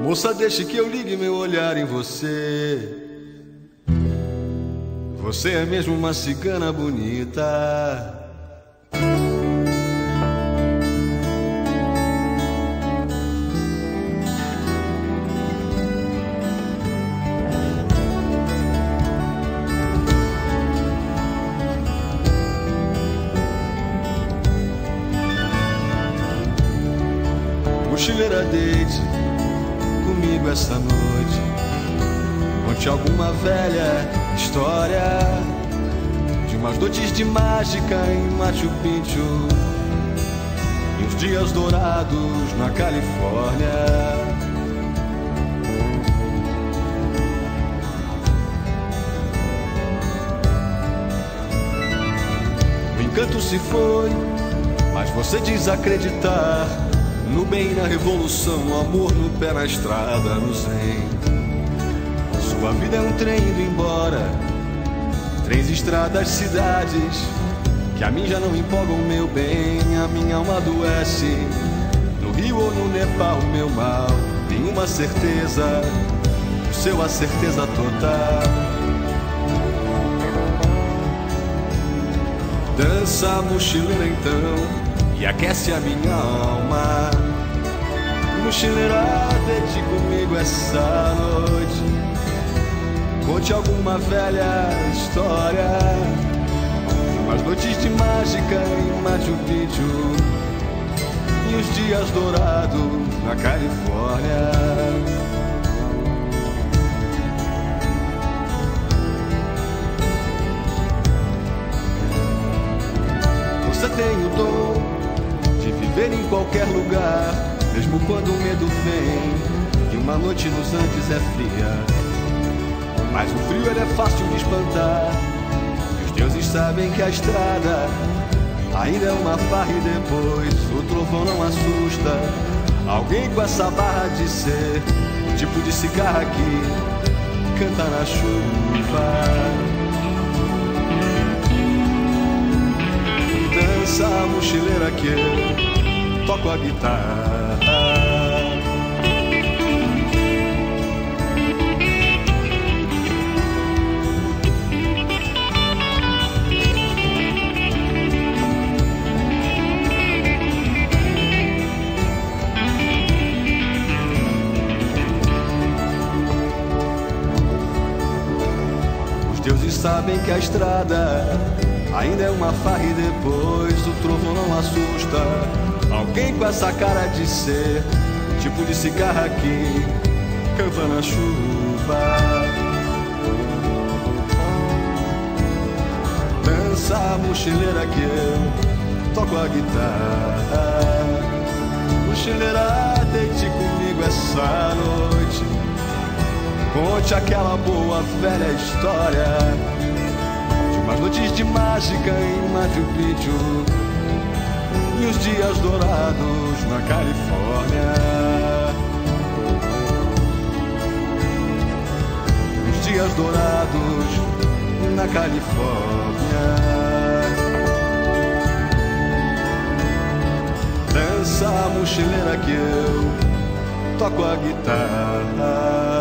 Moça, deixe que eu ligue meu olhar em você. Você é mesmo uma cigana bonita. Mochileira, deite comigo essa noite. Conte alguma velha história de umas noites de mágica em Machu Picchu e uns dias dourados na Califórnia. O encanto se foi, mas você diz acreditar no bem, na revolução, amor no pé, na estrada, no zen. Sua vida é um trem indo embora, três estradas, cidades que a mim já não empolgam, meu bem. A minha alma adoece, no Rio ou no Nepal, meu mal. Nenhuma certeza, o seu a certeza total. Dança, mochileira, então, e aquece a minha alma. Mochileira, deite comigo essa noite. Conte alguma velha história de umas noites de mágica em Machu Picchu e os dias dourados na Califórnia. Você tem o dom de viver em qualquer lugar, mesmo quando o medo vem e uma noite nos Andes é fria. Mas o frio ele é fácil de espantar, e os deuses sabem que a estrada ainda é uma farra e depois o trovão não assusta. Alguém com essa barra de ser o tipo de cigarra que canta na chuva. Dança, mochileira, que eu toco a guitarra. Os deuses sabem que a estrada ainda é uma farra e depois o trovão não assusta. Alguém com essa cara de ser o tipo de cigarra que canta na chuva. Dança, mochileira, que eu toco a guitarra. Mochileira, deite comigo essa noite. Conte aquela boa velha história de umas noites de mágica em Machu Picchu e os dias dourados na Califórnia. Os dias dourados na Califórnia. Dança, mochileira, que eu toco a guitarra.